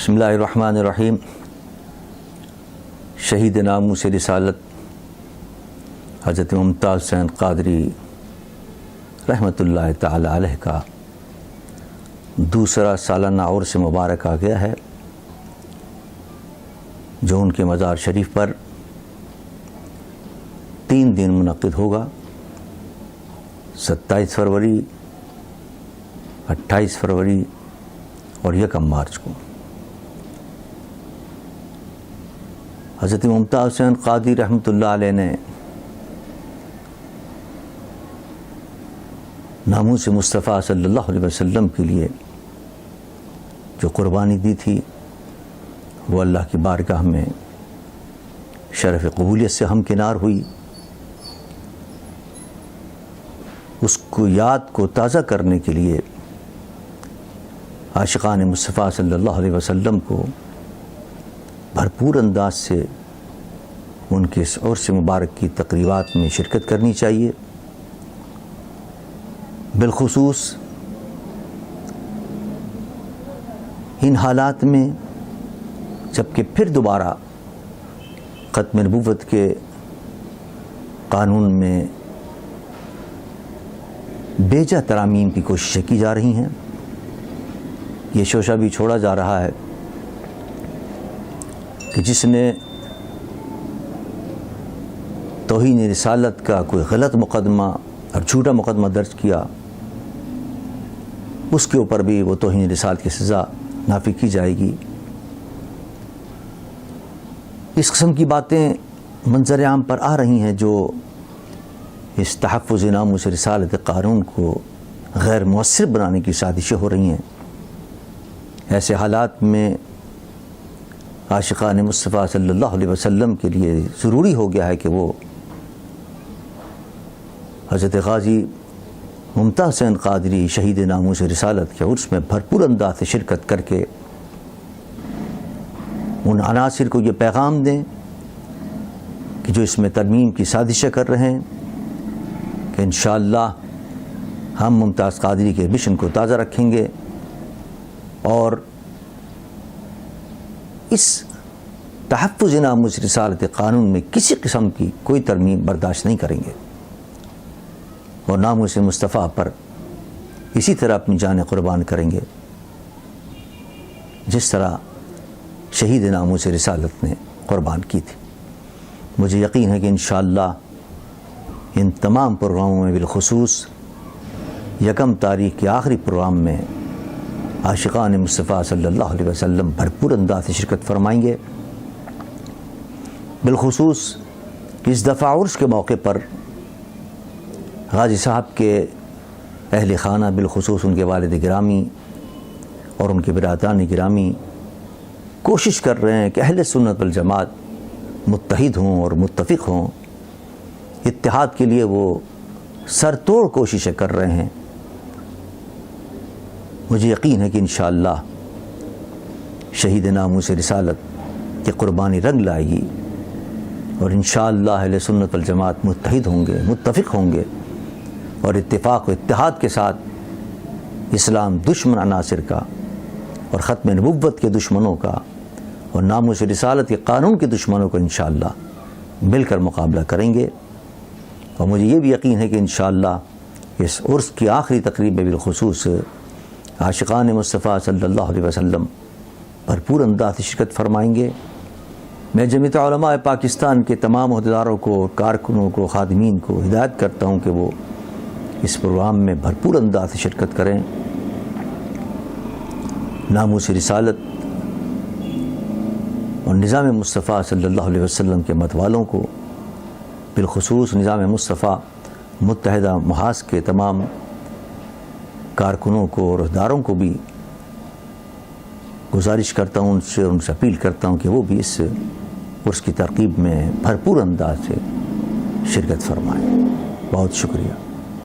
بسم اللہ الرحمن الرحیم. شہید ناموس رسالت حضرت ممتاز حسین قادری رحمۃ اللہ تعالی علیہ کا دوسرا سالانہ عرس مبارک آ گیا ہے، جو ان کے مزار شریف پر 3 دن منعقد ہوگا، 27 فروری، 28 فروری اور 1 مارچ کو. حضرت ممتاز حسین قادری رحمۃ اللہ علیہ نے ناموس مصطفیٰ صلی اللہ علیہ وسلم کے لیے جو قربانی دی تھی، وہ اللہ کی بارگاہ میں شرف قبولیت سے ہمکنار ہوئی. اس کو یاد کو تازہ کرنے کے لیے عاشقان مصطفیٰ صلی اللہ علیہ وسلم کو بھرپور انداز سے ان کے اس عرس مبارک کی تقریبات میں شرکت کرنی چاہیے. بالخصوص ان حالات میں جبکہ پھر دوبارہ ختم نبوت کے قانون میں بیجا ترامیم کی کوششیں کی جا رہی ہیں. یہ شوشہ بھی چھوڑا جا رہا ہے کہ جس نے توہین رسالت کا کوئی غلط مقدمہ اور جھوٹا مقدمہ درج کیا، اس کے اوپر بھی وہ توہین رسالت کی سزا نافذ کی جائے گی. اس قسم کی باتیں منظر عام پر آ رہی ہیں جو اس تحفظ ناموس رسالت قانون کو غیر مؤثر بنانے کی سازشیں ہو رہی ہیں. ایسے حالات میں عاشقان مصطفیٰ صلی اللہ علیہ وسلم کے لیے ضروری ہو گیا ہے کہ وہ حضرت غازی ممتاز حسین قادری شہید ناموس رسالت کے عرس میں بھرپور انداز سے شرکت کر کے ان عناصر کو یہ پیغام دیں کہ جو اس میں ترمیم کی سازشیں کر رہے ہیں کہ انشاءاللہ ہم ممتاز قادری کے مشن کو تازہ رکھیں گے اور اس تحفظ ناموس رسالت قانون میں کسی قسم کی کوئی ترمیم برداشت نہیں کریں گے، اور ناموس مصطفیٰ پر اسی طرح اپنی جانیں قربان کریں گے جس طرح شہید ناموس رسالت نے قربان کی تھی. مجھے یقین ہے کہ انشاءاللہ ان تمام پروگراموں میں بالخصوص 1 تاریخ کے آخری پروگرام میں عاشقان مصطفیٰ صلی اللہ علیہ وسلم بھرپور انداز سے شرکت فرمائیں گے. بالخصوص اس دفعہ عرس کے موقع پر غازی صاحب کے اہل خانہ، بالخصوص ان کے والد گرامی اور ان کے برادران گرامی کوشش کر رہے ہیں کہ اہل سنت والجماعت متحد ہوں اور متفق ہوں. اتحاد کے لیے وہ سر توڑ کوششیں کر رہے ہیں. مجھے یقین ہے کہ انشاءاللہ شہید ناموس رسالت کی قربانی رنگ لائے گی، اور انشاءاللہ اہل سنت والجماعت متحد ہوں گے، متفق ہوں گے، اور اتفاق و اتحاد کے ساتھ اسلام دشمن عناصر کا اور ختم نبوت کے دشمنوں کا اور ناموس رسالت کے قانون کے دشمنوں کو انشاءاللہ مل کر مقابلہ کریں گے. اور مجھے یہ بھی یقین ہے کہ انشاءاللہ اس عرس کی آخری تقریب میں بالخصوص عاشقان مصطفیٰ صلی اللہ علیہ وسلم بھرپور انداز سے شرکت فرمائیں گے. میں جمعیت علماء پاکستان کے تمام عہدیداروں کو، کارکنوں کو، خادمین کو ہدایت کرتا ہوں کہ وہ اس پروگرام میں بھرپور انداز سے شرکت کریں. ناموس رسالت اور نظام مصطفیٰ صلی اللہ علیہ وسلم کے مت والوں کو، بالخصوص نظام مصطفیٰ متحدہ محاذ کے تمام کارکنوں کو اور عہدیداروں کو بھی گزارش کرتا ہوں، ان سے اپیل کرتا ہوں کہ وہ بھی اس عرس کی ترغیب میں بھرپور انداز سے شرکت فرمائیں. بہت شکریہ.